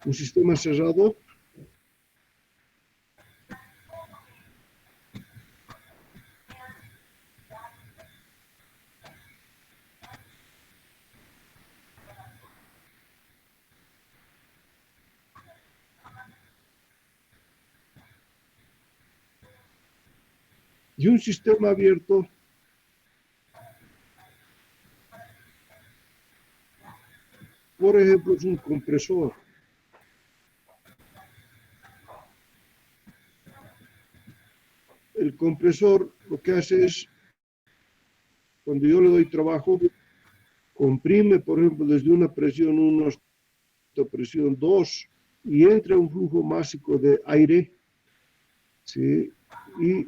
un sistema cerrado y un sistema abierto por ejemplo, es un compresor. El compresor lo que hace es, cuando yo le doy trabajo, comprime, por ejemplo, desde una presión 1 hasta presión 2 y entra un flujo másico de aire, ¿sí? Y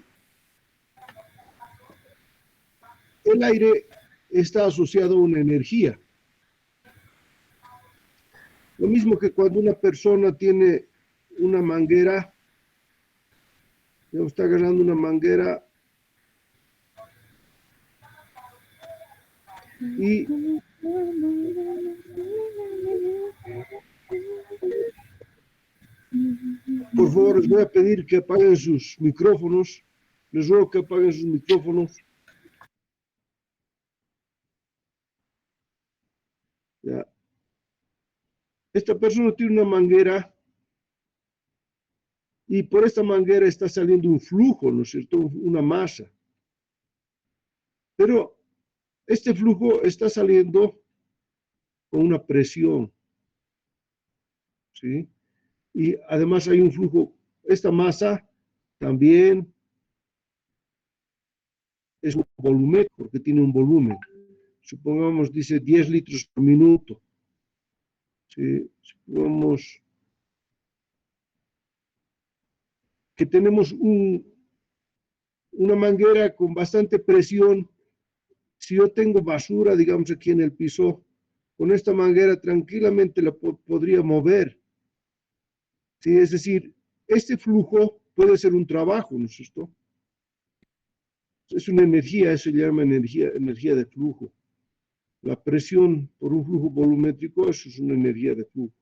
el aire está asociado a una energía. Lo mismo que cuando una persona tiene una manguera, está agarrando una manguera y por favor les voy a pedir que apaguen sus micrófonos, les ruego que apaguen sus micrófonos. Ya. Esta persona tiene una manguera y por esta manguera está saliendo un flujo, ¿no es cierto? Una masa. Pero este flujo está saliendo con una presión, ¿sí? Y además hay un flujo, esta masa también es un volumen, porque tiene un volumen. Supongamos, dice 10 litros por minuto. ¿Sí? Supongamos que tenemos una manguera con bastante presión. Si yo tengo basura, digamos, aquí en el piso, con esta manguera tranquilamente la podría mover. ¿Sí? Es decir, este flujo puede ser un trabajo, ¿no es cierto? Es una energía, eso se llama energía de flujo. La presión por un flujo volumétrico, eso es una energía de flujo.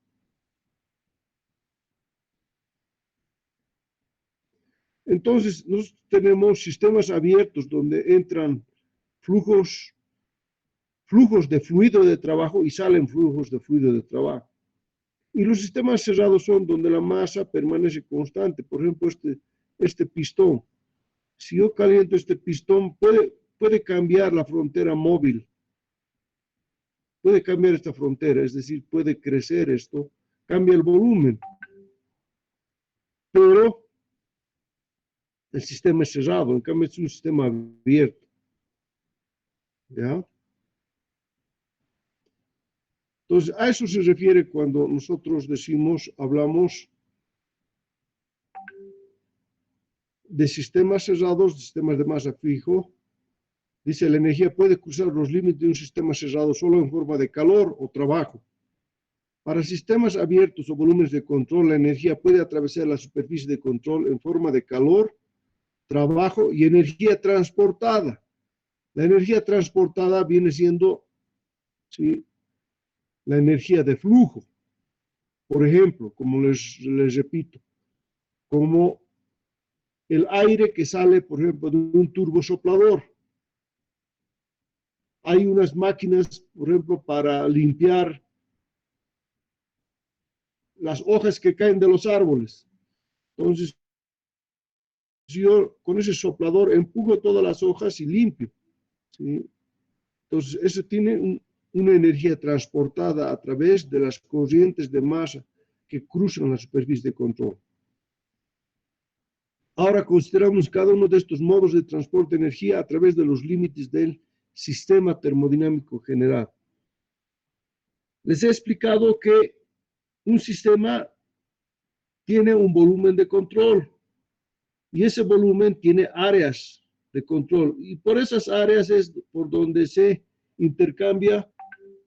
Entonces, nosotros tenemos sistemas abiertos donde entran flujos de fluido de trabajo y salen flujos de fluido de trabajo. Y los sistemas cerrados son donde la masa permanece constante. Por ejemplo, este pistón. Si yo caliento este pistón, puede cambiar la frontera móvil. Puede cambiar esta frontera, es decir, puede crecer esto, cambia el volumen. Pero el sistema es cerrado, en cambio es un sistema abierto. ¿Ya? Entonces, a eso se refiere cuando nosotros hablamos de sistemas cerrados, de sistemas de masa fijo. Dice, la energía puede cruzar los límites de un sistema cerrado solo en forma de calor o trabajo. Para sistemas abiertos o volúmenes de control, la energía puede atravesar la superficie de control en forma de calor, trabajo y energía transportada. La energía transportada viene siendo, ¿sí?, la energía de flujo. Por ejemplo, como les repito, como el aire que sale, por ejemplo, de un turbosoplador. Hay unas máquinas, por ejemplo, para limpiar las hojas que caen de los árboles. Entonces, yo con ese soplador empujo todas las hojas y limpio, ¿sí? Entonces, eso tiene una energía transportada a través de las corrientes de masa que cruzan la superficie de control. Ahora consideramos cada uno de estos modos de transporte de energía a través de los límites del sistema termodinámico general. Les he explicado que un sistema tiene un volumen de control y ese volumen tiene áreas de control y por esas áreas es por donde se intercambia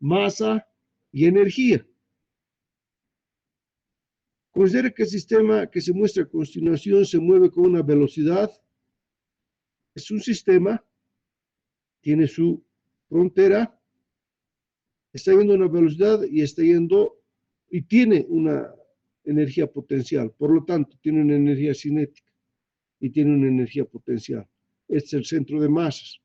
masa y energía. Considere que el sistema que se muestra a continuación se mueve con una velocidad. Es un sistema, tiene su frontera, está yendo a una velocidad y está yendo y tiene una energía potencial. Por lo tanto, tiene una energía cinética y tiene una energía potencial. Este es el centro de masas.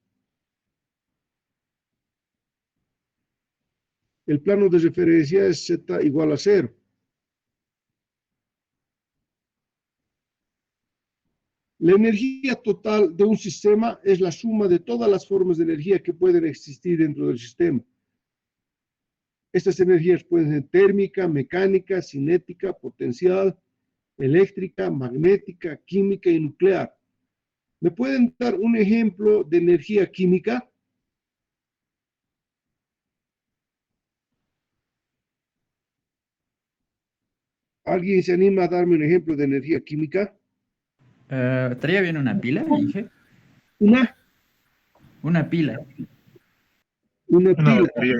El plano de referencia es Z igual a 0. La energía total de un sistema es la suma de todas las formas de energía que pueden existir dentro del sistema. Estas energías pueden ser térmica, mecánica, cinética, potencial, eléctrica, magnética, química y nuclear. ¿Me pueden dar un ejemplo de energía química? ¿Alguien se anima a darme un ejemplo de energía química? ¿Estaría bien una pila, Inge? Una Una pila. pila, batería.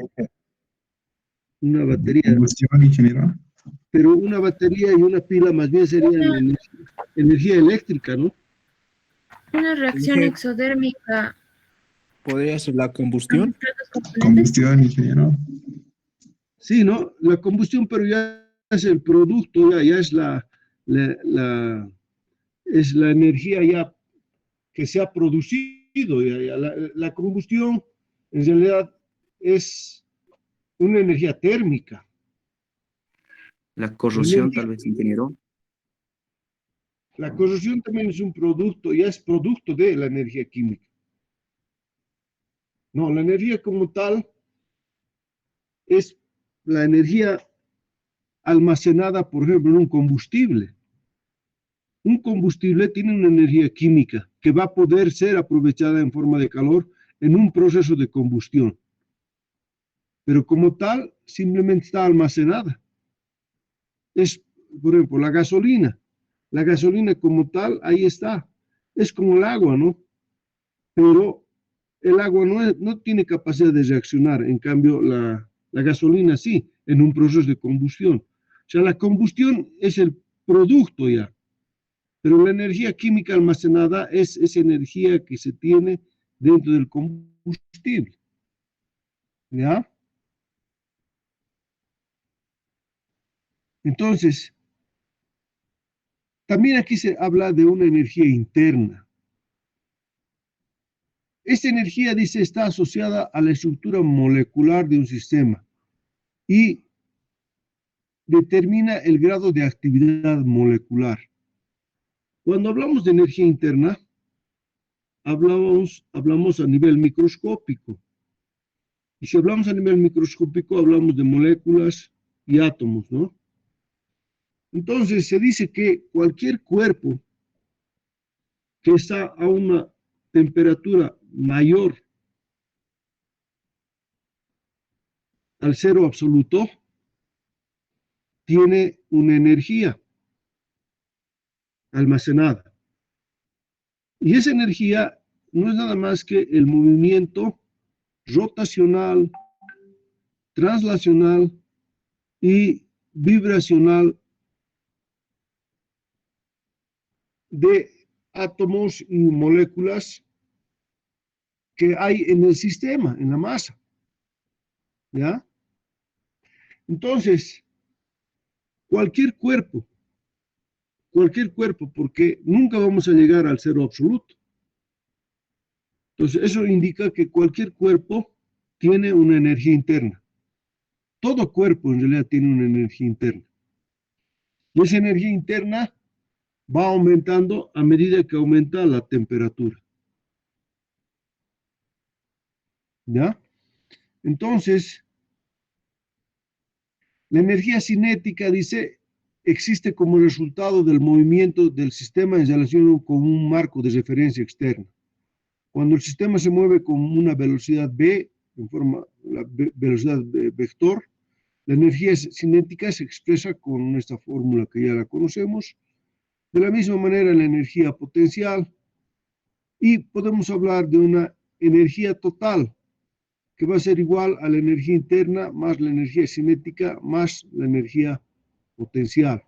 una batería. Combustión, ingeniero. Pero una batería y una pila más bien serían energía eléctrica, ¿no? Una reacción Dije- exodérmica. ¿Podría ser la combustión? Combustión, ingeniero. Sí, ¿no? La combustión, pero ya es el producto, ya es es la energía ya que se ha producido. La combustión en realidad es una energía térmica. La corrosión, tal vez, ingeniero. La corrosión también es un producto, ya es producto de la energía química. No, la energía como tal es la energía almacenada, por ejemplo, en un combustible. Un combustible tiene una energía química que va a poder ser aprovechada en forma de calor en un proceso de combustión. Pero como tal, simplemente está almacenada. Es, por ejemplo, la gasolina. La gasolina como tal, ahí está. Es como el agua, ¿no? Pero el agua no tiene capacidad de reaccionar. En cambio, la gasolina sí, en un proceso de combustión. O sea, la combustión es el producto ya. Pero la energía química almacenada es esa energía que se tiene dentro del combustible. ¿Ya? Entonces, también aquí se habla de una energía interna. Esta energía, dice, está asociada a la estructura molecular de un sistema y determina el grado de actividad molecular. Cuando hablamos de energía interna, hablamos a nivel microscópico. Y si hablamos a nivel microscópico, hablamos de moléculas y átomos, ¿no? Entonces, se dice que cualquier cuerpo que está a una temperatura mayor al cero absoluto, tiene una energía almacenada. Y esa energía no es nada más que el movimiento rotacional, translacional y vibracional de átomos y moléculas que hay en el sistema, en la masa. ¿Ya? Entonces, cualquier cuerpo, porque nunca vamos a llegar al cero absoluto. Entonces, eso indica que cualquier cuerpo tiene una energía interna. Todo cuerpo en realidad tiene una energía interna. Y esa energía interna va aumentando a medida que aumenta la temperatura. ¿Ya? Entonces, la energía cinética, dice, existe como resultado del movimiento del sistema en relación con un marco de referencia externa. Cuando el sistema se mueve con una velocidad v, la velocidad vector, la energía cinética se expresa con esta fórmula que ya la conocemos. De la misma manera, la energía potencial. Y podemos hablar de una energía total, que va a ser igual a la energía interna más la energía cinética más la energía potencial.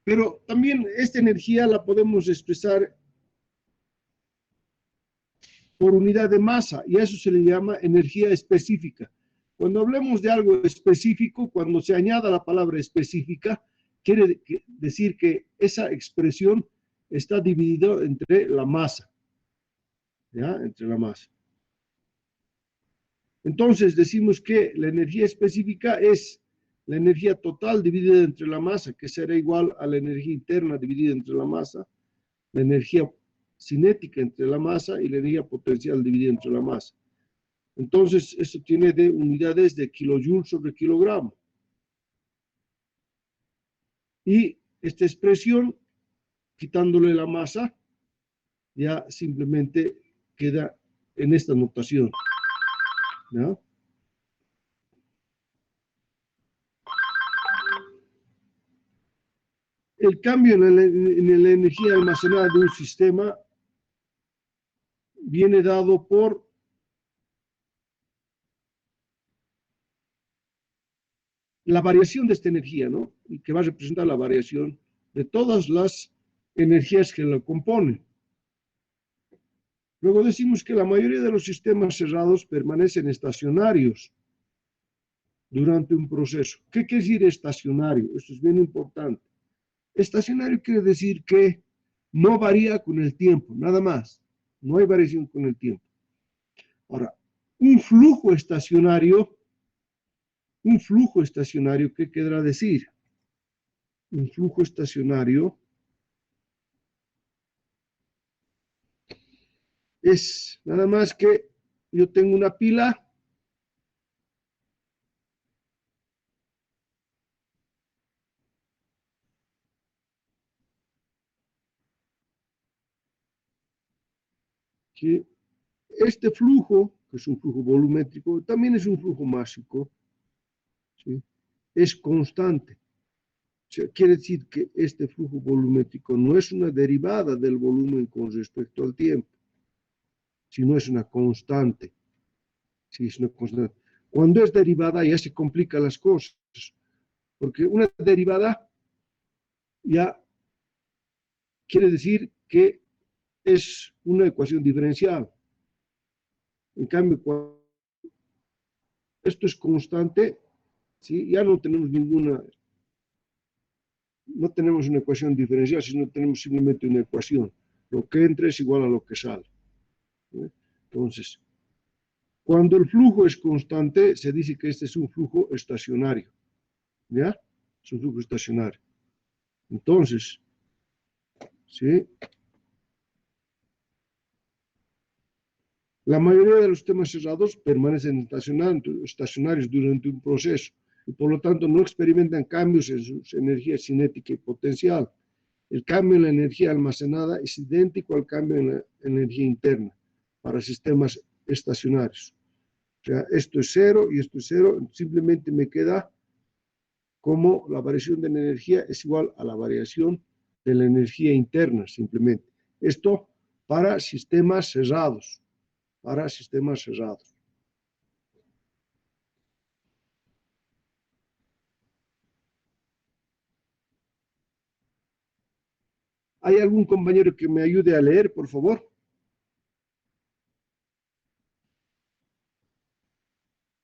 Pero también esta energía la podemos expresar por unidad de masa, y a eso se le llama energía específica. Cuando hablemos de algo específico, cuando se añada la palabra específica, quiere decir que esa expresión está dividida entre la masa, ¿ya? Entre la masa. Entonces decimos que la energía específica es la energía total dividida entre la masa, que será igual a la energía interna dividida entre la masa, la energía cinética entre la masa y la energía potencial dividida entre la masa. Entonces, esto tiene de unidades de kilojoule sobre kilogramo. Y esta expresión, quitándole la masa, ya simplemente queda en esta notación, ¿no? El cambio en la energía almacenada de un sistema viene dado por la variación de esta energía, ¿no? Y que va a representar la variación de todas las energías que la componen. Luego decimos que la mayoría de los sistemas cerrados permanecen estacionarios durante un proceso. ¿Qué quiere decir estacionario? Esto es bien importante. Estacionario quiere decir que no varía con el tiempo, nada más. No hay variación con el tiempo. Ahora, un flujo estacionario, ¿qué querrá decir? Un flujo estacionario es nada más que yo tengo una pila que este flujo, que es un flujo volumétrico, también es un flujo másico, ¿sí? Es constante. O sea, quiere decir que este flujo volumétrico no es una derivada del volumen con respecto al tiempo, sino es una constante. Sí, es una constante. Cuando es derivada ya se complican las cosas, porque una derivada ya quiere decir que es una ecuación diferencial. En cambio, cuando esto es constante, ¿sí? Ya no tenemos no tenemos una ecuación diferencial, sino tenemos simplemente una ecuación. Lo que entra es igual a lo que sale, ¿sí? Entonces, cuando el flujo es constante, se dice que este es un flujo estacionario, ¿ya? Es un flujo estacionario. Entonces, ¿sí? La mayoría de los sistemas cerrados permanecen estacionarios durante un proceso y por lo tanto no experimentan cambios en su energía cinética y potencial. El cambio en la energía almacenada es idéntico al cambio en la energía interna para sistemas estacionarios. O sea, esto es cero y esto es cero, simplemente me queda como la variación de la energía es igual a la variación de la energía interna, simplemente. Esto para sistemas cerrados. Para sistemas cerrados. ¿Hay algún compañero que me ayude a leer, por favor?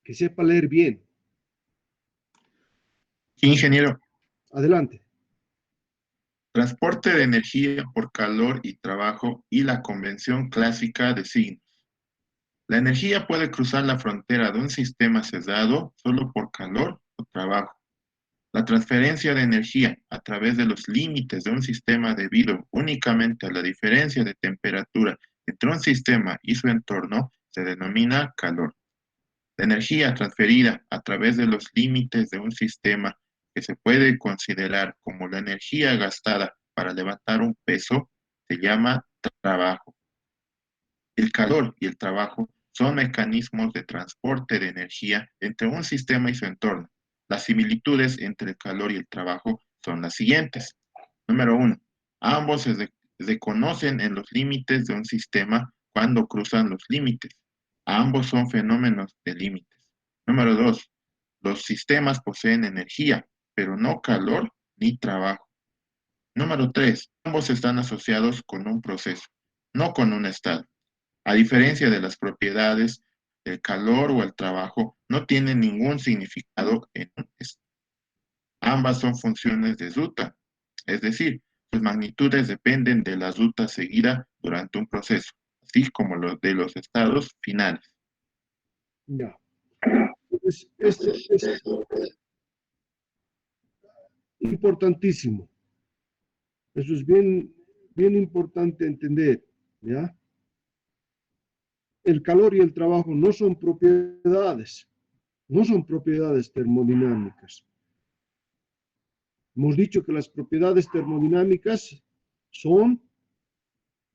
Que sepa leer bien. Sí, ingeniero. Adelante. Transporte de energía por calor y trabajo y la convención clásica de signos. La energía puede cruzar la frontera de un sistema cerrado solo por calor o trabajo. La transferencia de energía a través de los límites de un sistema debido únicamente a la diferencia de temperatura entre un sistema y su entorno se denomina calor. La energía transferida a través de los límites de un sistema que se puede considerar como la energía gastada para levantar un peso se llama trabajo. El calor y el trabajo son mecanismos de transporte de energía entre un sistema y su entorno. Las similitudes entre el calor y el trabajo son las siguientes. Número 1. Ambos se conocen en los límites de un sistema cuando cruzan los límites. Ambos son fenómenos de límites. Número 2. Los sistemas poseen energía, pero no calor ni trabajo. Número 3. Ambos están asociados con un proceso, no con un estado. A diferencia de las propiedades, el calor o el trabajo no tienen ningún significado en un estado. Ambas son funciones de ruta, es decir, sus magnitudes dependen de la ruta seguida durante un proceso, así como los de los estados finales. Ya. Entonces, esto es importantísimo. Eso es bien, bien importante entender, ¿ya? El calor y el trabajo no son propiedades termodinámicas. Hemos dicho que las propiedades termodinámicas son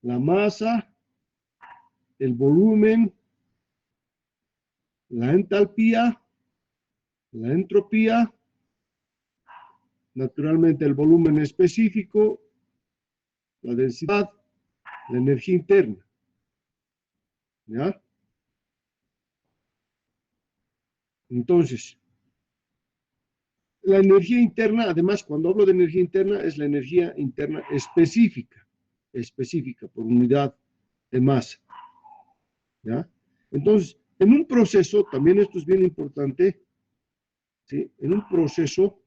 la masa, el volumen, la entalpía, la entropía, naturalmente el volumen específico, la densidad, la energía interna. ¿Ya? Entonces, la energía interna, además, cuando hablo de energía interna, es la energía interna específica por unidad de masa. ¿Ya? Entonces, en un proceso, también esto es bien importante, ¿sí? En un proceso,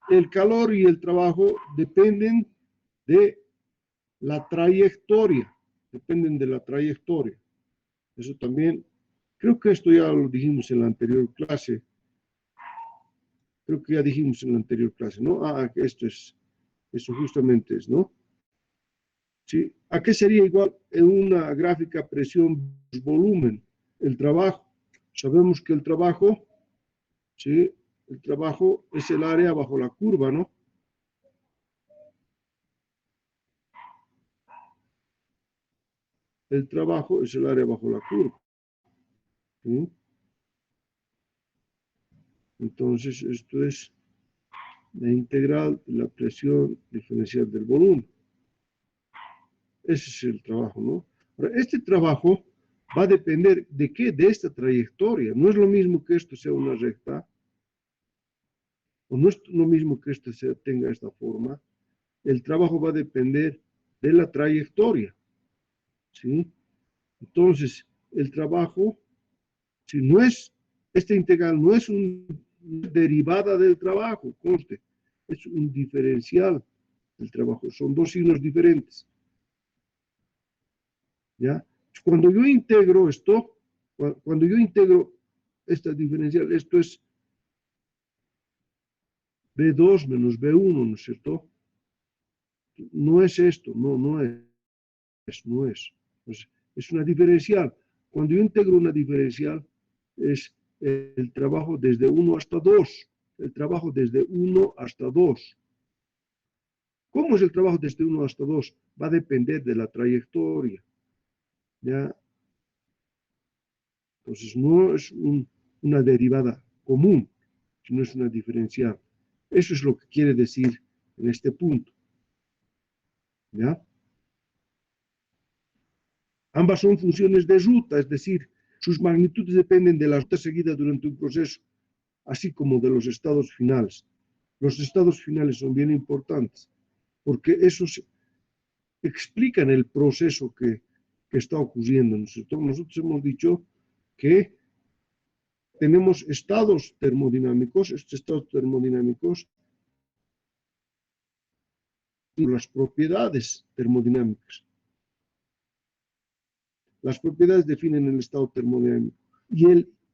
el calor y el trabajo dependen de la trayectoria, Eso también, creo que esto ya lo dijimos en la anterior clase, ¿no? Que esto es, eso justamente es, ¿no? ¿Sí? ¿A qué sería igual en una gráfica presión-volumen? El trabajo. Sabemos que el trabajo, ¿sí? El trabajo es el área bajo la curva, ¿no? El trabajo es el área bajo la curva. ¿Sí? Entonces, esto es la integral de la presión diferencial del volumen. Ese es el trabajo, ¿no? Ahora, este trabajo va a depender de qué, de esta trayectoria. No es lo mismo que esto sea una recta, o no es lo mismo que esto tenga esta forma. El trabajo va a depender de la trayectoria, ¿sí? Entonces, el trabajo, si no es, esta integral no es una derivada del trabajo, conste, es un diferencial del trabajo, son dos signos diferentes. ¿Ya? Cuando yo integro esto, cuando yo integro esta diferencial, esto es B2 menos B1, ¿no es cierto? No es esto, no es. Pues es una diferencial. Cuando yo integro una diferencial, es el trabajo desde 1 hasta 2. El trabajo desde 1 hasta 2. ¿Cómo es el trabajo desde 1 hasta 2? Va a depender de la trayectoria. ¿Ya? Entonces no es una derivada común, sino es una diferencial. Eso es lo que quiere decir en este punto. ¿Ya? Ambas son funciones de ruta, es decir, sus magnitudes dependen de la ruta seguida durante un proceso, así como de los estados finales. Los estados finales son bien importantes, porque esos explican el proceso que está ocurriendo. Nosotros hemos dicho que tenemos estados termodinámicos, estos estados termodinámicos, las propiedades termodinámicas. Las propiedades definen el estado termodinámico. Y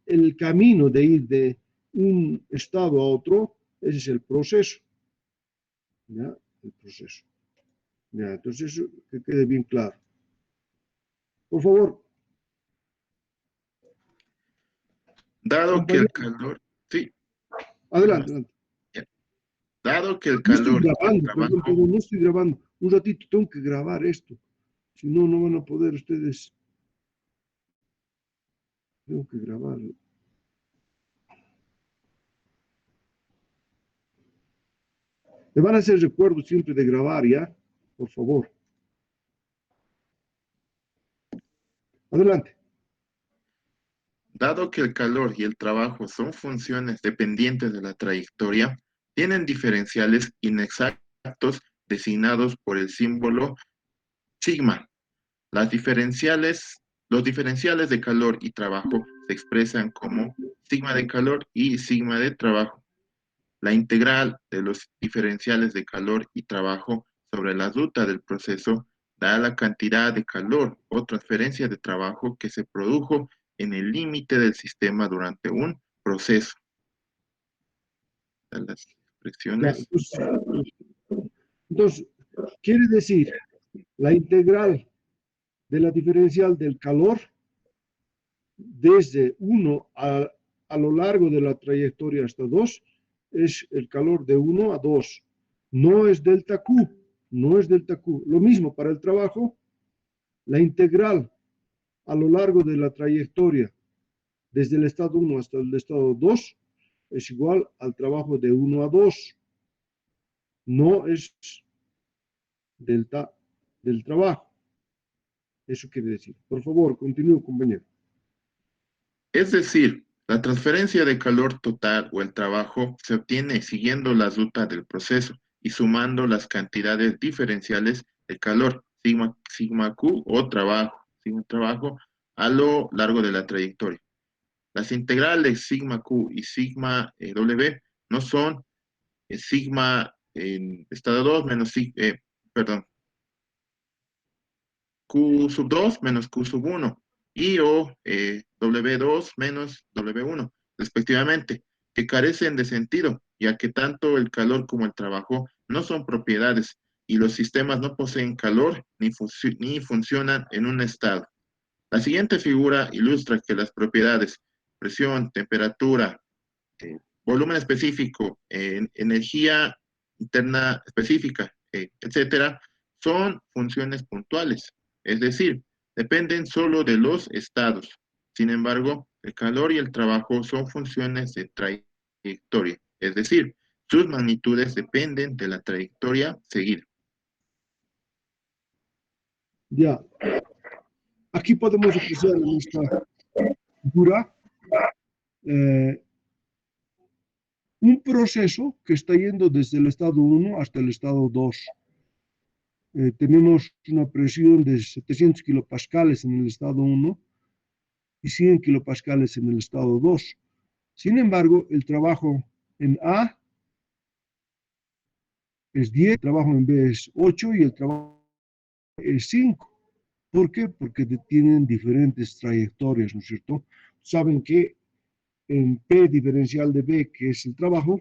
el camino de ir de un estado a otro, ese es el proceso. ¿Ya? El proceso. ¿Ya? Entonces, eso que quede bien claro. Por favor. Dado que el Compañero, calor, sí, adelante. dado que el No estoy calor y el grabando, trabajo, perdón, no estoy grabando. Un ratito tengo que grabar esto. Si no, no van a poder ustedes. Tengo que grabar. Me van a hacer recuerdo siempre de grabar, ¿ya? Por favor. Adelante. dado que el calor y el trabajo son funciones dependientes de la trayectoria, tienen diferenciales inexactos designados por el símbolo sigma. Los diferenciales de calor y trabajo se expresan como sigma de calor y sigma de trabajo. La integral de los diferenciales de calor y trabajo sobre la ruta del proceso da la cantidad de calor o transferencia de trabajo que se produjo en el límite del sistema durante un proceso. Las Ya, expresiones. entonces, quiere decir, la integral de la diferencial del calor desde 1 a lo largo de la trayectoria hasta 2 es el calor de 1 a 2. No es delta Q, no es delta Q. Lo mismo para el trabajo, la integral a lo largo de la trayectoria desde el estado 1 hasta el estado 2 es igual al trabajo de 1 a 2. No es delta del trabajo. Eso quiere decir. Por favor, continúe, compañero. Es decir, la transferencia de calor total o el trabajo se obtiene siguiendo la ruta del proceso y sumando las cantidades diferenciales de calor, sigma Q o sigma trabajo, a lo largo de la trayectoria. Las integrales sigma Q y sigma W no son sigma en estado 2 menos Q sub 2 menos Q sub 1 y o W2 menos W1, respectivamente, que carecen de sentido, ya que tanto el calor como el trabajo no son propiedades y los sistemas no poseen calor ni funcionan en un estado. La siguiente figura ilustra que las propiedades, presión, temperatura, volumen específico, energía interna específica, etcétera, son funciones puntuales, es decir, dependen solo de los estados. Sin embargo, el calor y el trabajo son funciones de trayectoria, es decir, sus magnitudes dependen de la trayectoria seguida. Ya. Aquí podemos apreciar en esta figura un proceso que está yendo desde el estado 1 hasta el estado 2. Tenemos una presión de 700 kilopascales en el estado 1 y 100 kilopascales en el estado 2. Sin embargo, el trabajo en A es 10, el trabajo en B es 8 y el trabajo es 5. ¿Por qué? Porque tienen diferentes trayectorias, ¿no es cierto? Saben que en P diferencial de B, que es el trabajo,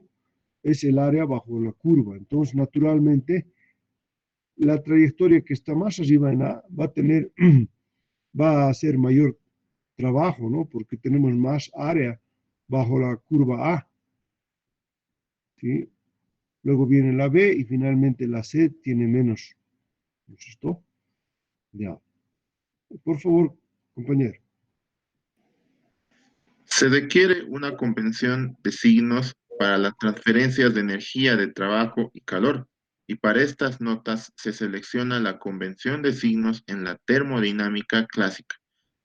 es el área bajo la curva. Entonces, naturalmente, la trayectoria que está más arriba en A va a hacer mayor trabajo, ¿no? Porque tenemos más área bajo la curva A, ¿sí? Luego viene la B y finalmente la C tiene menos, ¿no es cierto? Ya. Por favor, compañero. Se requiere una convención de signos para las transferencias de energía de trabajo y calor, y para estas notas se selecciona la convención de signos en la termodinámica clásica.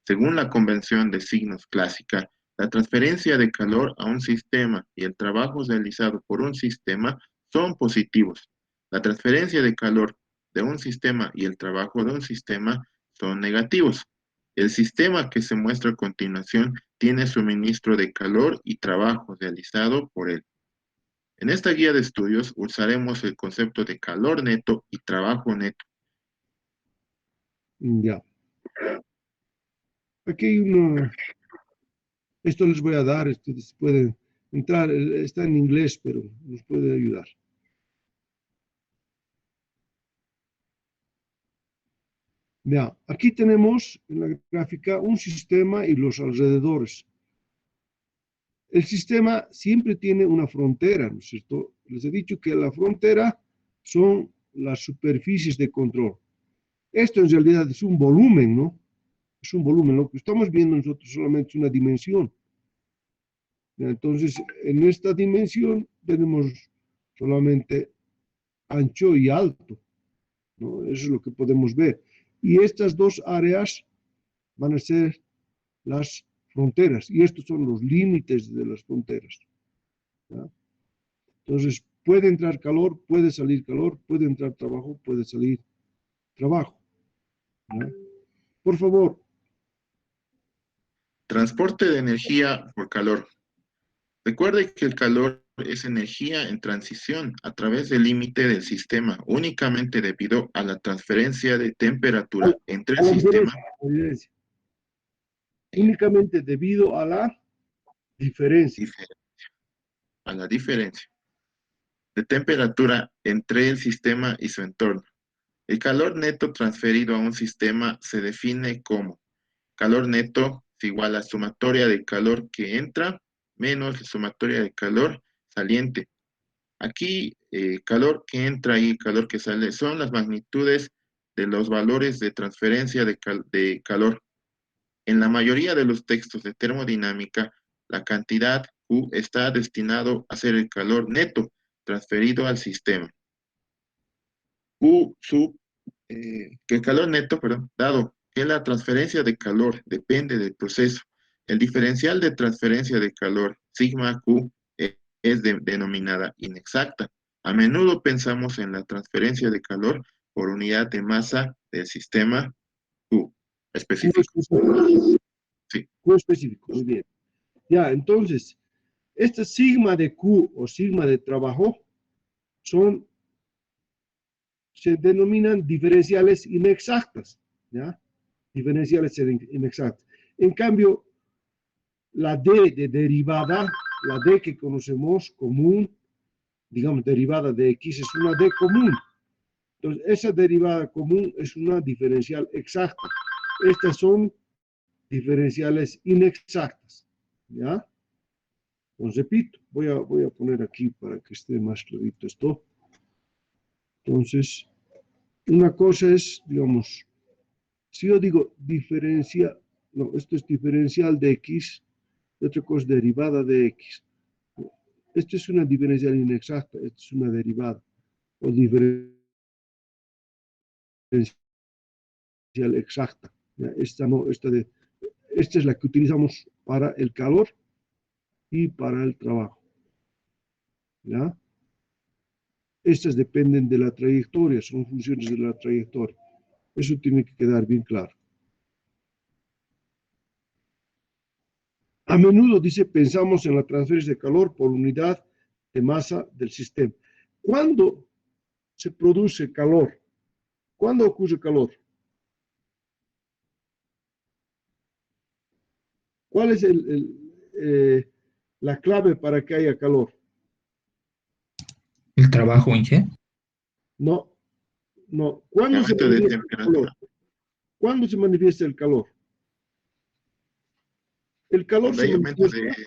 Según la convención de signos clásica, la transferencia de calor a un sistema y el trabajo realizado por un sistema son positivos. La transferencia de calor de un sistema y el trabajo de un sistema son negativos. El sistema que se muestra a continuación tiene suministro de calor y trabajo realizado por él. En esta guía de estudios usaremos el concepto de calor neto y trabajo neto. Ya. Aquí hay esto les voy a dar, ustedes pueden entrar, está en inglés, pero nos puede ayudar. Ya, aquí tenemos en la gráfica un sistema y los alrededores. El sistema siempre tiene una frontera, ¿no es cierto? Les he dicho que la frontera son las superficies de control. Esto en realidad es un volumen, ¿no? Es un volumen. Lo que estamos viendo nosotros solamente es una dimensión. Entonces, en esta dimensión tenemos solamente ancho y alto, ¿no? Eso es lo que podemos ver. Y estas dos áreas van a ser las fronteras, y estos son los límites de las fronteras, ¿ya? Entonces, puede entrar calor, puede salir calor, puede entrar trabajo, puede salir trabajo, ¿ya? Por favor. Transporte de energía por calor. Recuerde que el calor es energía en transición a través del límite del sistema, únicamente debido a la transferencia de temperatura entre A el la sistema diferencia. Únicamente debido a la diferencia. a la diferencia de temperatura entre el sistema y su entorno. El calor neto transferido a un sistema se define como calor neto es igual a sumatoria de calor que entra menos la sumatoria de calor saliente. Aquí, calor que entra y calor que sale son las magnitudes de los valores de transferencia de calor. En la mayoría de los textos de termodinámica, la cantidad Q está destinado a ser el calor neto transferido al sistema. Que el calor neto, perdón, dado que la transferencia de calor depende del proceso, el diferencial de transferencia de calor, sigma Q, es denominada inexacta. A menudo pensamos en la transferencia de calor por unidad de masa del sistema Q Q específico. específico. Sí. Q específico, muy bien. Ya, entonces, este sigma de Q o sigma de trabajo se denominan diferenciales inexactas, ¿ya? Diferenciales inexactas. En cambio, la D de derivada, la D que conocemos común, digamos, derivada de X, es una D común. Entonces, esa derivada común es una diferencial exacta. Estas son diferenciales inexactas, ¿ya? Os repito, voy a poner aquí para que esté más clarito esto. Entonces, una cosa es, digamos, si yo digo diferencia, no, esto es diferencial de X, otra cosa es derivada de X. Esto es una diferencial inexacta, esto es una derivada, o diferencial exacta. ¿Ya? Esta no, esta es la que utilizamos para el calor y para el trabajo. ¿Ya? Estas dependen de la trayectoria, son funciones de la trayectoria. Eso tiene que quedar bien claro. A menudo, dice, pensamos en la transferencia de calor por unidad de masa del sistema. ¿Cuándo se produce calor? ¿Cuándo ocurre calor? ¿Cuál es la clave para que haya calor? El trabajo, Inge. No, no. ¿Cuándo se Aumento de manifiesta el temperatura. calor? ¿Cuándo se manifiesta el calor? El calor Cuando se hay aumento manifiesta.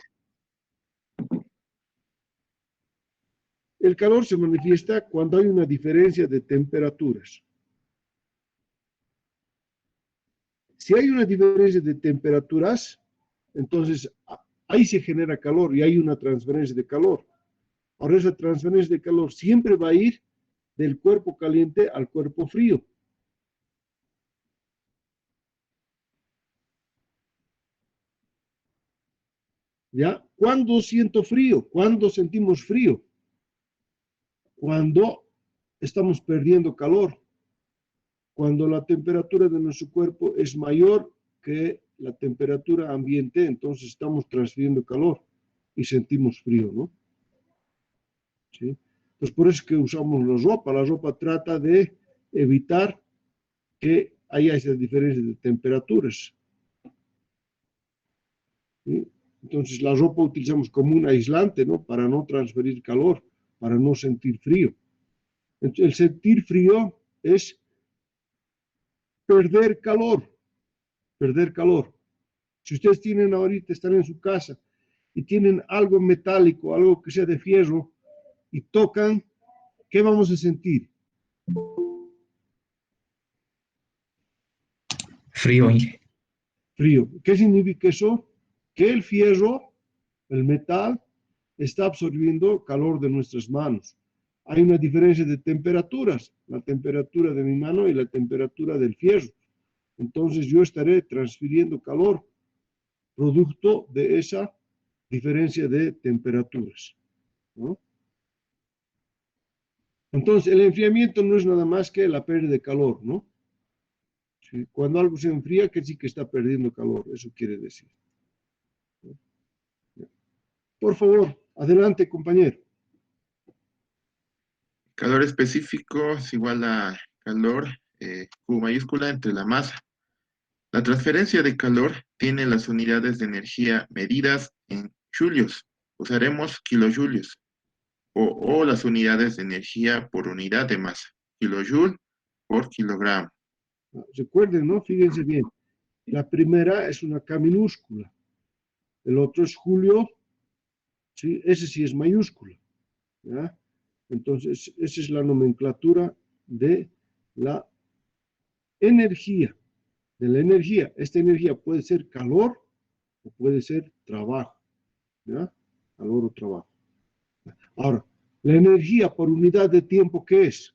El calor se manifiesta cuando hay una diferencia de temperaturas. Si hay una diferencia de temperaturas, entonces ahí se genera calor y hay una transferencia de calor. Ahora esa transferencia de calor siempre va a ir del cuerpo caliente al cuerpo frío. ¿Ya? ¿Cuándo siento frío? ¿Cuándo sentimos frío? Cuando estamos perdiendo calor. Cuando la temperatura de nuestro cuerpo es mayor que la temperatura ambiente, entonces estamos transfiriendo calor y sentimos frío, ¿no? ¿Sí? Entonces, por eso es que usamos la ropa. La ropa trata de evitar que haya esa diferencia de temperaturas. ¿Sí? Entonces, la ropa utilizamos como un aislante, ¿no? Para no transferir calor, para no sentir frío. Entonces, el sentir frío es perder calor, perder calor. Si ustedes tienen ahorita, están en su casa y tienen algo metálico, algo que sea de fierro, y tocan, ¿qué vamos a sentir? Frío, Inge. Frío. ¿Qué significa eso? Que el fierro, el metal, está absorbiendo calor de nuestras manos. Hay una diferencia de temperaturas, la temperatura de mi mano y la temperatura del fierro. Entonces yo estaré transfiriendo calor producto de esa diferencia de temperaturas, ¿no? Entonces el enfriamiento no es nada más que la pérdida de calor, ¿no? Sí, cuando algo se enfría, que sí que está perdiendo calor, eso quiere decir. Por favor, Adelante, compañero. Calor específico es igual a calor, Q mayúscula, entre la masa. La transferencia de calor tiene las unidades de energía medidas en julios. Usaremos kilojulios. O las unidades de energía por unidad de masa. Kilojoule por kilogramo. Recuerden, ¿no? Fíjense bien. La primera es una K minúscula. El otro es julio, ¿sí? Ese sí es mayúscula, ¿ya? Entonces, esa es la nomenclatura de la energía. De la energía. Esta energía puede ser calor o puede ser trabajo, ¿ya? Calor o trabajo. Ahora, la energía por unidad de tiempo, ¿qué es?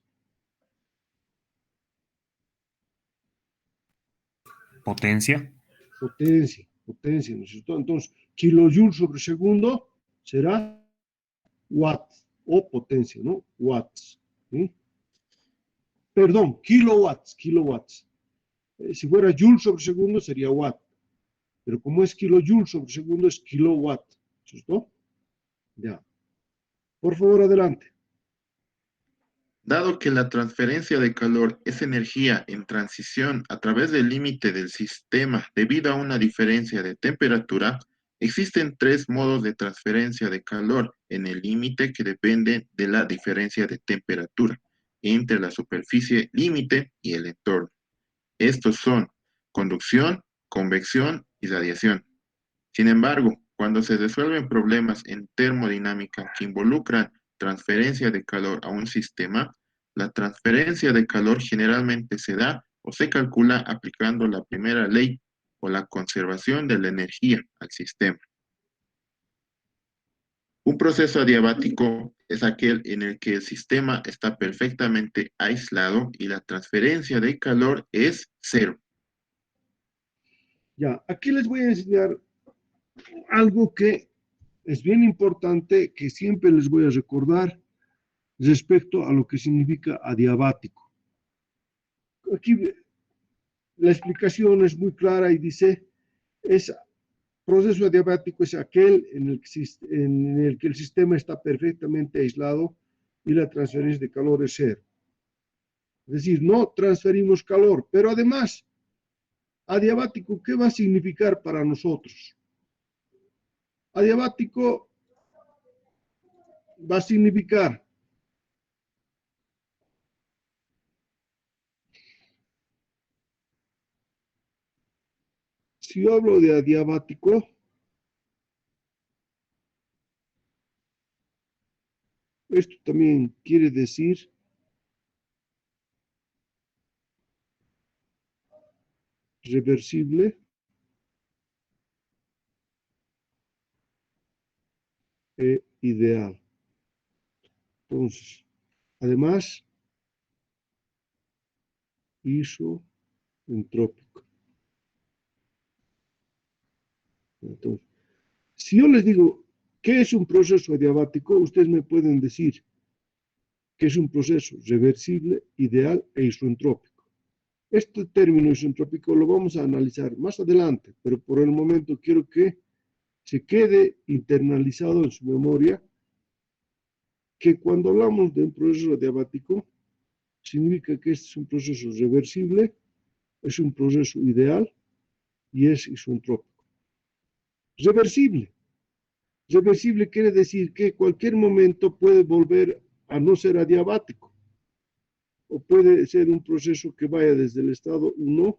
Potencia. Potencia, ¿no es cierto? Entonces, kilojoule sobre segundo será watts o potencia, ¿no? Watts, ¿sí? Perdón, kilowatts. Si fuera joule sobre segundo sería watt, pero como es kilojoule sobre segundo es kilowatt, ¿cierto? Ya. Por favor, adelante. Dado que la transferencia de calor es energía en transición a través del límite del sistema debido a una diferencia de temperatura, existen tres modos de transferencia de calor en el límite que dependen de la diferencia de temperatura entre la superficie límite y el entorno. Estos son conducción, convección y radiación. Sin embargo, cuando se resuelven problemas en termodinámica que involucran transferencia de calor a un sistema, la transferencia de calor generalmente se da o se calcula aplicando la primera ley o la conservación de la energía al sistema. Un proceso adiabático es aquel en el que el sistema está perfectamente aislado y la transferencia de calor es cero. Ya, aquí les voy a enseñar algo que es bien importante, que siempre les voy a recordar respecto a lo que significa adiabático. Aquí la explicación es muy clara y dice, proceso adiabático es aquel en el que el sistema está perfectamente aislado y la transferencia de calor es cero. Es decir, no transferimos calor, pero además, adiabático, ¿qué va a significar para nosotros? Adiabático va a significar si yo hablo de adiabático, esto también quiere decir reversible e ideal. Entonces, además, isoentrópico. Entonces, si yo les digo, ¿qué es un proceso adiabático? Ustedes me pueden decir que es un proceso reversible, ideal e isoentrópico. Este término isoentrópico lo vamos a analizar más adelante, pero por el momento quiero que se quede internalizado en su memoria que cuando hablamos de un proceso adiabático, significa que este es un proceso reversible, es un proceso ideal y es isoentrópico. Reversible. Reversible quiere decir que cualquier momento puede volver a no ser adiabático, o puede ser un proceso que vaya desde el estado 1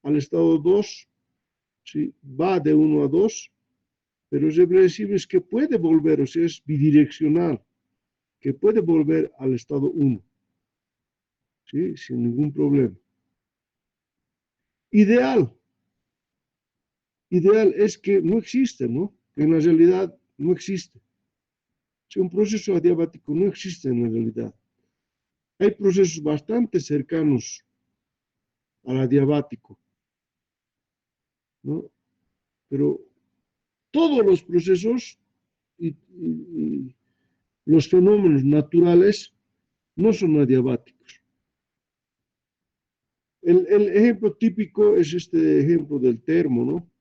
al estado 2, ¿sí? Va de 1 a 2, pero reversible es que puede volver, o sea, es bidireccional, que puede volver al estado 1, ¿sí? Sin ningún problema. Ideal. Ideal es que no existe, ¿no? Que en la realidad no existe. Si un proceso adiabático no existe en la realidad. Hay procesos bastante cercanos al adiabático, ¿no? Pero todos los procesos y los fenómenos naturales no son adiabáticos. El ejemplo típico es este ejemplo del termo, ¿no?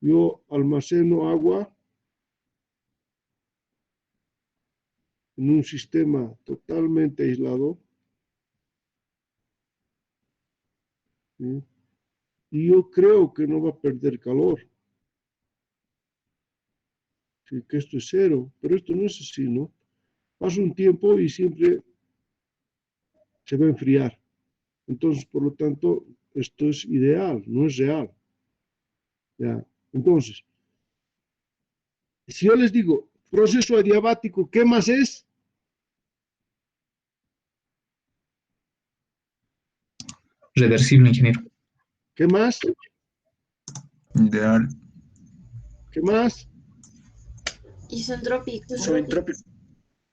yo almaceno agua en un sistema totalmente aislado, ¿sí? Y yo creo que no va a perder calor, ¿sí? Que esto es cero, pero esto no es así, ¿no? Pasa un tiempo y siempre se va a enfriar. Entonces, por lo tanto, esto es ideal, no es real. ¿Ya? Entonces, si yo les digo proceso adiabático, ¿qué más es? Reversible, ingeniero. ¿Qué más? Ideal. ¿Qué más? Isentrópico.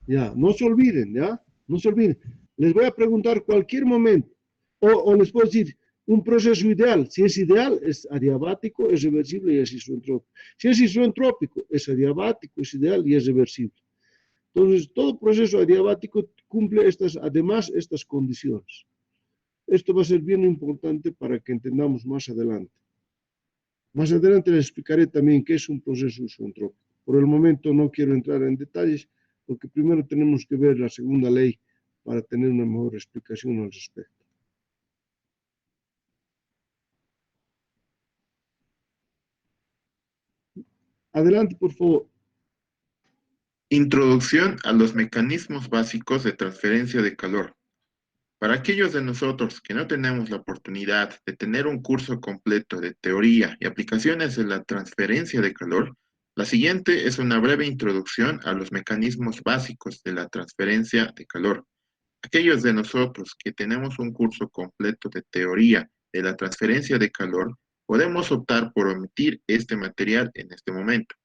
Ya, no se olviden, ¿ya? No se olviden. Les voy a preguntar cualquier momento, o les puedo decir un proceso ideal. Si es ideal, es adiabático, es reversible y es isoentrópico. Si es isoentrópico, es adiabático, es ideal y es reversible. Entonces, todo proceso adiabático cumple además estas condiciones. Esto va a ser bien importante para que entendamos más adelante. Más adelante les explicaré también qué es un proceso isoentrópico. Por el momento no quiero entrar en detalles, porque primero tenemos que ver la segunda ley para tener una mejor explicación al respecto. Adelante, por favor. Introducción a los mecanismos básicos de transferencia de calor. Para aquellos de nosotros que no tenemos la oportunidad de tener un curso completo de teoría y aplicaciones de la transferencia de calor, la siguiente es una breve introducción a los mecanismos básicos de la transferencia de calor. Aquellos de nosotros que tenemos un curso completo de teoría de la transferencia de calor, podemos optar por omitir este material en este momento.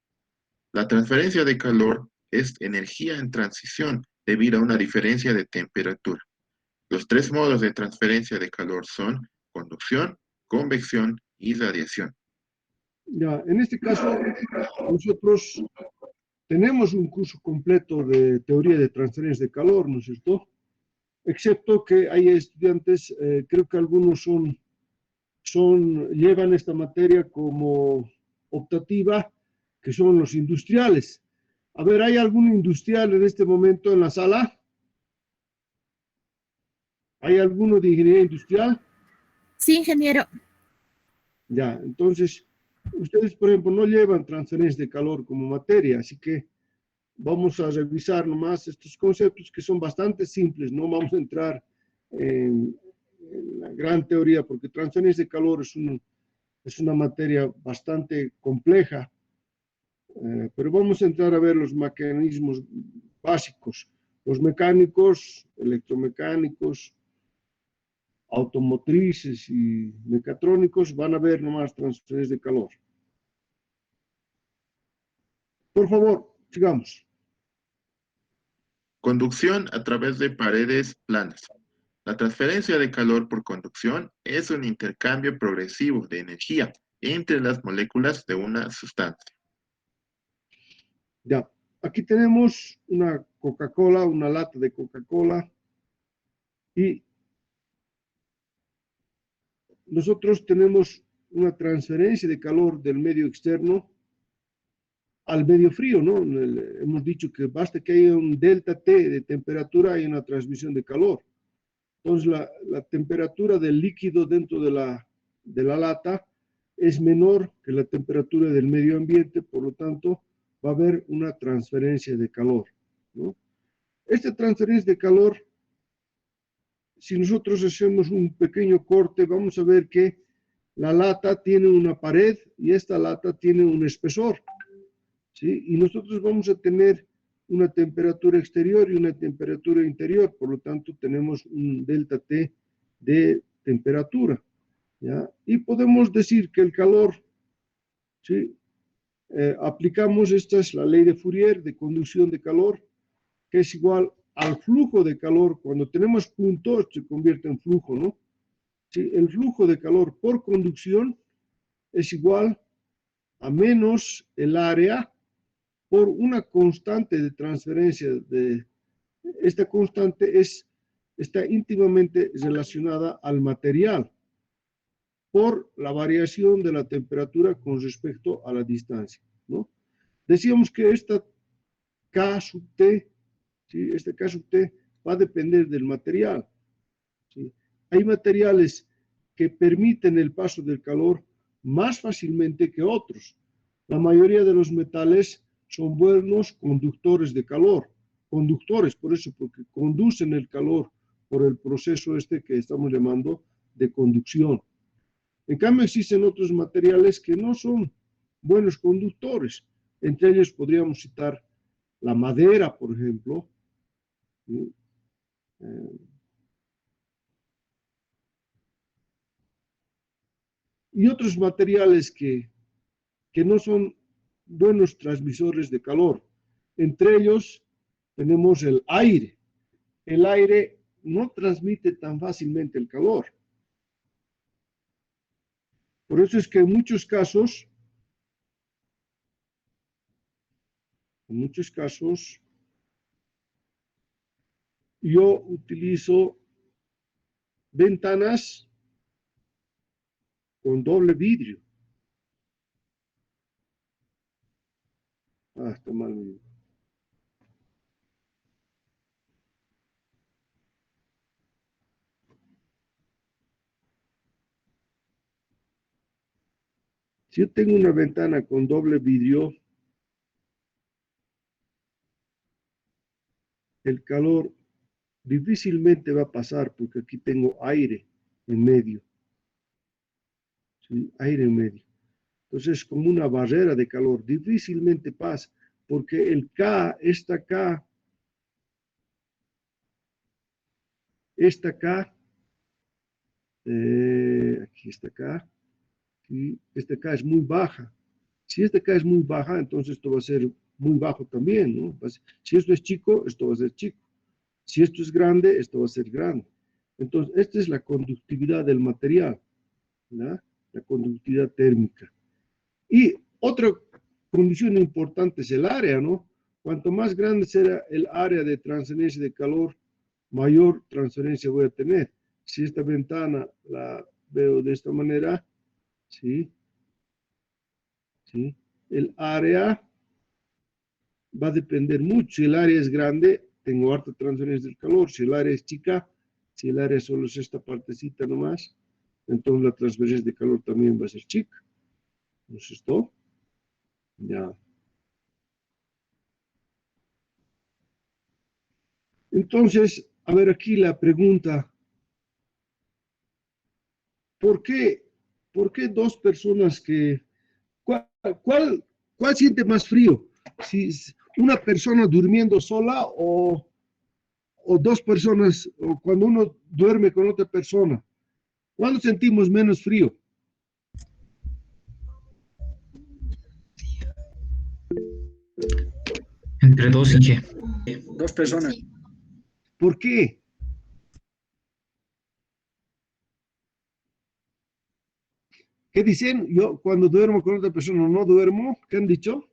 La transferencia de calor es energía en transición debido a una diferencia de temperatura. Los tres modos de transferencia de calor son conducción, convección y radiación. Ya, en este caso, nosotros tenemos un curso completo de teoría de transferencia de calor, ¿no es cierto? Excepto que hay estudiantes, creo que algunos llevan esta materia como optativa, que son los industriales. A ver, ¿hay algún industrial en este momento en la sala? ¿Hay alguno de ingeniería industrial? Sí, ingeniero. Ya, entonces, ustedes, por ejemplo, no llevan transferencia de calor como materia, así que vamos a revisar nomás estos conceptos que son bastante simples, no vamos a entrar en la gran teoría, porque transferencia de calor es una materia bastante compleja, pero vamos a entrar a ver los mecanismos básicos. Los mecánicos, electromecánicos, automotrices y mecatrónicos van a ver nomás transferencia de calor. Por favor, sigamos. Conducción a través de paredes planas. La transferencia de calor por conducción es un intercambio progresivo de energía entre las moléculas de una sustancia. Ya, aquí tenemos una Coca-Cola, una lata de Coca-Cola, y nosotros tenemos una transferencia de calor del medio externo al medio frío, ¿no? Hemos dicho que basta que haya un delta T de temperatura y una transmisión de calor. Entonces, la temperatura del líquido dentro de la lata es menor que la temperatura del medio ambiente, por lo tanto, va a haber una transferencia de calor, ¿no? Esta transferencia de calor, si nosotros hacemos un pequeño corte, vamos a ver que la lata tiene una pared y esta lata tiene un espesor, ¿sí? Y nosotros vamos a tener una temperatura exterior y una temperatura interior, por lo tanto tenemos un delta T de temperatura, ¿ya? Y podemos decir que el calor, ¿sí? Aplicamos, esta es la ley de Fourier de conducción de calor, que es igual al flujo de calor. Cuando tenemos puntos se convierte en flujo, ¿no? ¿Sí? El flujo de calor por conducción es igual a menos el área por una constante de transferencia. Esta constante está íntimamente relacionada al material. por la variación de la temperatura con respecto a la distancia, ¿no? Decíamos que esta K sub T, ¿sí? Este K sub T va a depender del material, ¿sí? Hay materiales que permiten el paso del calor más fácilmente que otros. La mayoría de los metales son buenos conductores de calor, conductores, por eso, porque conducen el calor por el proceso este que estamos llamando de conducción. En cambio, existen otros materiales que no son buenos conductores. Entre ellos podríamos citar la madera, por ejemplo, ¿sí? Y otros materiales que no son buenos transmisores de calor. Entre ellos tenemos el aire. El aire no transmite tan fácilmente el calor. Por eso es que en muchos casos, yo utilizo ventanas con doble vidrio. Ah, está mal. Si yo tengo una ventana con doble vidrio, el calor difícilmente va a pasar porque aquí tengo aire en medio. ¿Sí? Aire en medio. Entonces es como una barrera de calor, difícilmente pasa, porque el K, esta K, aquí está K, y esta K es muy baja. Si esta K es muy baja, entonces esto va a ser muy bajo también, ¿no? Si esto es chico, esto va a ser chico. Si esto es grande, esto va a ser grande. Entonces, esta es la conductividad del material, ¿verdad? La conductividad térmica. Y otra condición importante es el área, ¿no? Cuanto más grande será el área de transferencia de calor, mayor transferencia voy a tener. Si esta ventana la veo de esta manera, ¿sí? ¿Sí? El área va a depender mucho. Si el área es grande, tengo harta transferencia del calor. Si el área es chica, si el área solo es esta partecita nomás, entonces la transferencia de calor también va a ser chica. ¿No es esto? Ya. Entonces, a ver aquí la pregunta. ¿Por qué dos personas que... ¿Cuál siente más frío? Si una persona durmiendo sola o dos personas, o cuando uno duerme con otra persona. ¿Cuándo sentimos menos frío? Entre dos, Inge. Dos personas. ¿Por qué? ¿Qué dicen? Yo cuando duermo con otra persona no duermo. ¿Qué han dicho?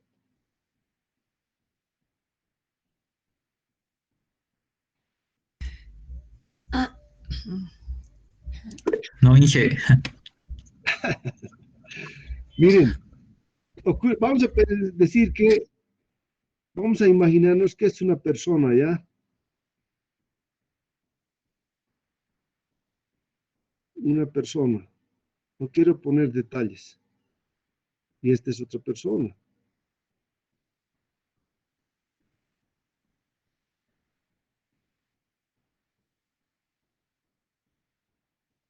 No, Inge. Miren, vamos a decir que, vamos a imaginarnos que es una persona, ¿ya? Una persona. No quiero poner detalles. Y esta es otra persona.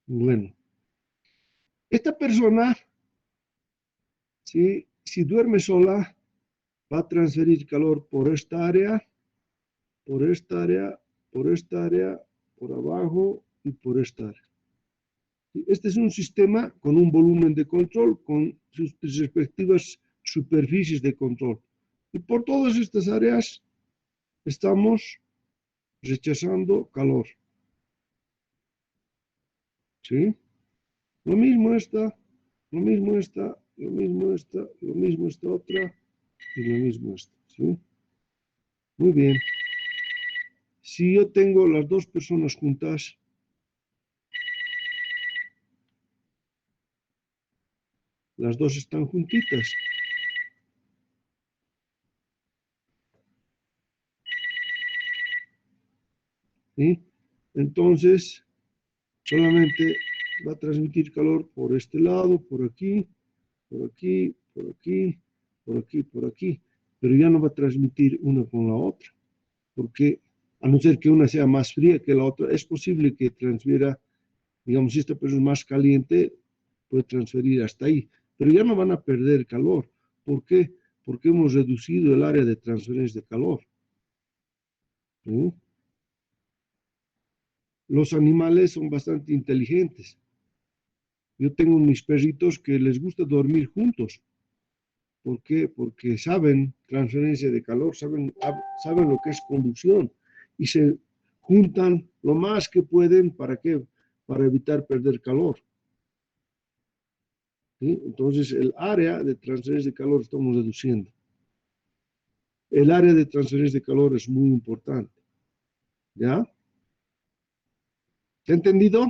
Bueno, esta persona, ¿sí? Si duerme sola, va a transferir calor por esta área, por esta área, por esta área, por abajo y por esta área. Este es un sistema con un volumen de control, con sus respectivas superficies de control. Y por todas estas áreas estamos rechazando calor. ¿Sí? Lo mismo esta, lo mismo esta, lo mismo esta, lo mismo esta otra y lo mismo esta. ¿Sí? Muy bien. Si yo tengo las dos personas juntas, Las dos están juntitas. ¿Sí? Entonces, solamente va a transmitir calor por este lado, por aquí, por aquí, por aquí, por aquí, por aquí. Pero ya no va a transmitir una con la otra. Porque a no ser que una sea más fría que la otra, es posible que transfiera, digamos, si esta persona es más caliente, puede transferir hasta ahí. Pero ya no van a perder calor. ¿Por qué? Porque hemos reducido el área de transferencia de calor. ¿Sí? Los animales son bastante inteligentes. Yo tengo mis perritos que les gusta dormir juntos. ¿Por qué? Porque saben transferencia de calor, saben lo que es conducción y se juntan lo más que pueden para qué, para evitar perder calor. ¿Sí? Entonces, el área de transferencia de calor estamos reduciendo. El área de transferencia de calor es muy importante. ¿Ya? ¿Te ha entendido?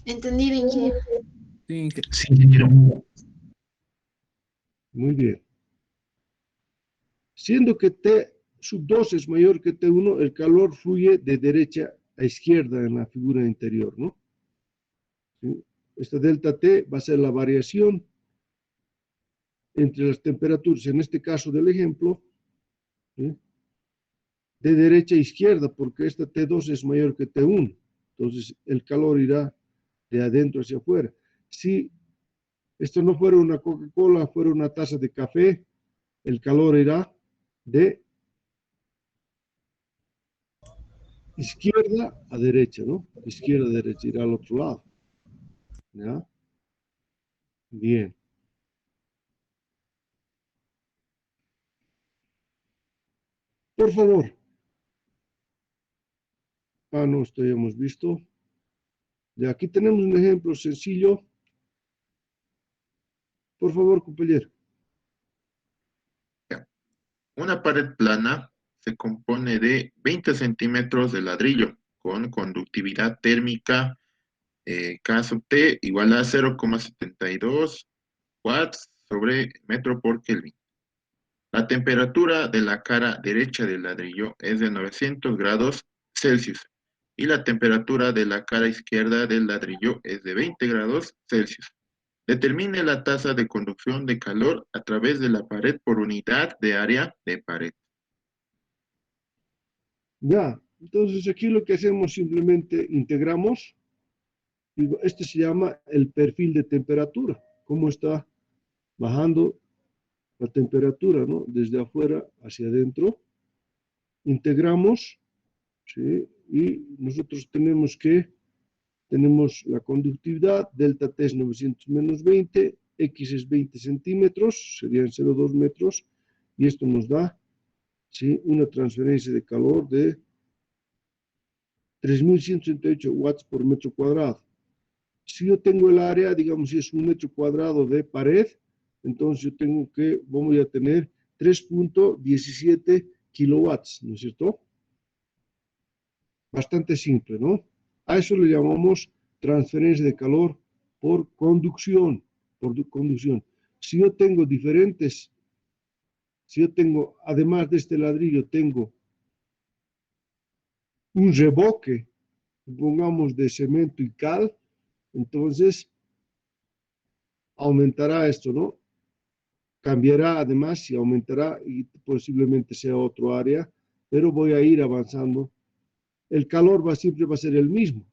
Entendido, Inge. Sí, Inge. Sí, ingeniero. Muy bien. Siendo que T sub 2 es mayor que T1, el calor fluye de derecha a izquierda en la figura interior, ¿no? ¿Sí? Esta delta T va a ser la variación entre las temperaturas, en este caso del ejemplo, ¿sí? De derecha a izquierda, porque esta T2 es mayor que T1. Entonces, el calor irá de adentro hacia afuera. Si esto no fuera una Coca-Cola, fuera una taza de café, el calor irá de izquierda a derecha, ¿no? Izquierda a derecha, irá al otro lado. ¿Ya? Bien. Por favor. Ah, no, esto ya hemos visto. Ya, aquí tenemos un ejemplo sencillo. Por favor, compañero. Una pared plana se compone de 20 centímetros de ladrillo con conductividad térmica K sub T igual a 0,72 watts sobre metro por Kelvin. La temperatura de la cara derecha del ladrillo es de 900 grados Celsius y la temperatura de la cara izquierda del ladrillo es de 20 grados Celsius. Determine la tasa de conducción de calor a través de la pared por unidad de área de pared. Ya, entonces aquí lo que hacemos simplemente integramos. Este se llama el perfil de temperatura. Cómo está bajando la temperatura, ¿no? Desde afuera hacia adentro. Integramos, ¿sí? Y nosotros tenemos la conductividad, delta T es 900 menos 20, X es 20 centímetros, serían 0,2 metros, y esto nos da, ¿sí? Una transferencia de calor de 3.168 watts por metro cuadrado. Si yo tengo el área, digamos, si es un metro cuadrado de pared, entonces yo voy a tener 3.17 kilowatts, ¿no es cierto? Bastante simple, ¿no? A eso le llamamos transferencia de calor por conducción, Si yo tengo además de este ladrillo, tengo un reboque, pongamos de cemento y cal, entonces aumentará esto, ¿no? Cambiará además y aumentará y posiblemente sea otro área, pero voy a ir avanzando. El calor siempre va a ser el mismo,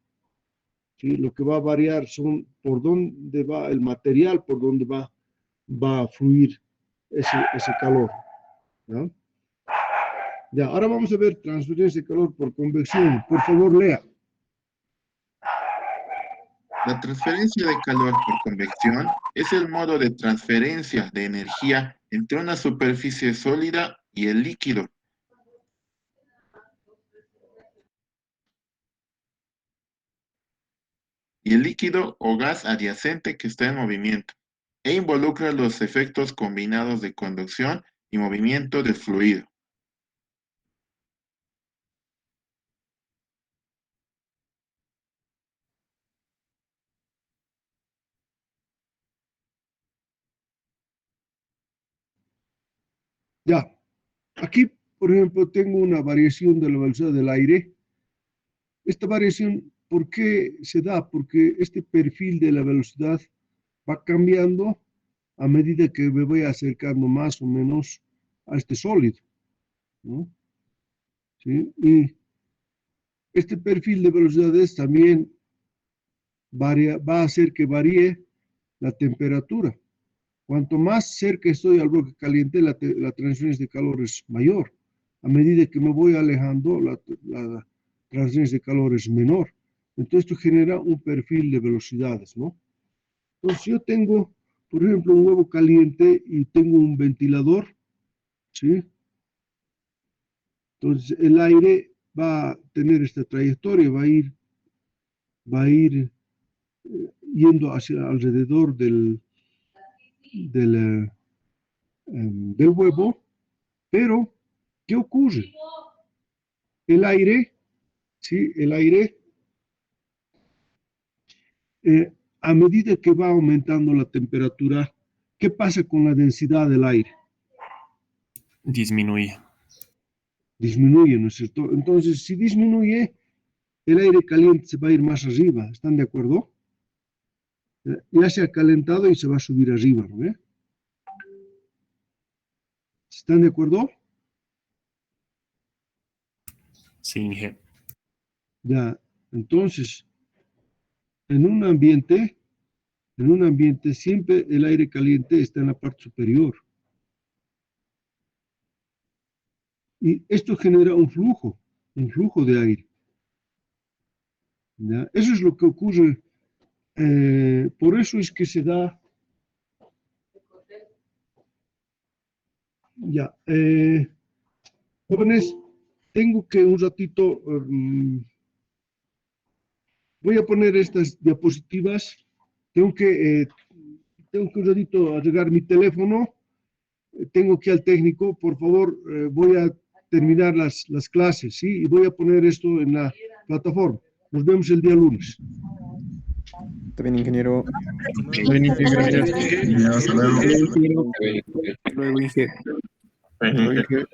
¿sí? Lo que va a variar son por dónde va el material, por dónde va a fluir ese calor. ¿Ya? Ya, ahora vamos a ver transferencia de calor por convección. Por favor, lea. La transferencia de calor por convección es el modo de transferencia de energía entre una superficie sólida y el líquido. Y el líquido o gas adyacente que está en movimiento, e involucra los efectos combinados de conducción y movimiento del fluido. Ya, aquí, por ejemplo, tengo una variación de la velocidad del aire. Esta variación, ¿por qué se da? Porque este perfil de la velocidad va cambiando a medida que me voy acercando más o menos a este sólido, ¿no? ¿Sí? Y este perfil de velocidades también va a hacer que varíe la temperatura. Cuanto más cerca estoy al bloque caliente, la transferencia de calor es mayor. A medida que me voy alejando, la transferencia de calor es menor. Entonces esto genera un perfil de velocidades, ¿no? Entonces yo tengo, por ejemplo, un huevo caliente y tengo un ventilador, ¿sí? Entonces el aire va a tener esta trayectoria, va a ir yendo hacia alrededor del huevo, pero ¿qué ocurre? El aire, ¿sí? El aire, a medida que va aumentando la temperatura, ¿qué pasa con la densidad del aire? Disminuye. Disminuye, ¿no es cierto? Entonces, si disminuye, el aire caliente se va a ir más arriba, ¿están de acuerdo? Ya se ha calentado y se va a subir arriba, ¿no ve? ¿Están de acuerdo? Sí, Inge. Ya, entonces, en un ambiente siempre el aire caliente está en la parte superior. Y esto genera un flujo de aire. ¿Ya? Eso es lo que ocurre. Por eso es que se da. Ya. Jóvenes, tengo que un ratito. Voy a poner estas diapositivas. Tengo que un ratito arreglar mi teléfono. Tengo que ir al técnico. Por favor, voy a terminar las clases, ¿sí? Y voy a poner esto en la plataforma. Nos vemos el día lunes. Está bien, ingeniero. Está bien, Inge, gracias. Ya, hasta luego. Luego, Inge. Inge.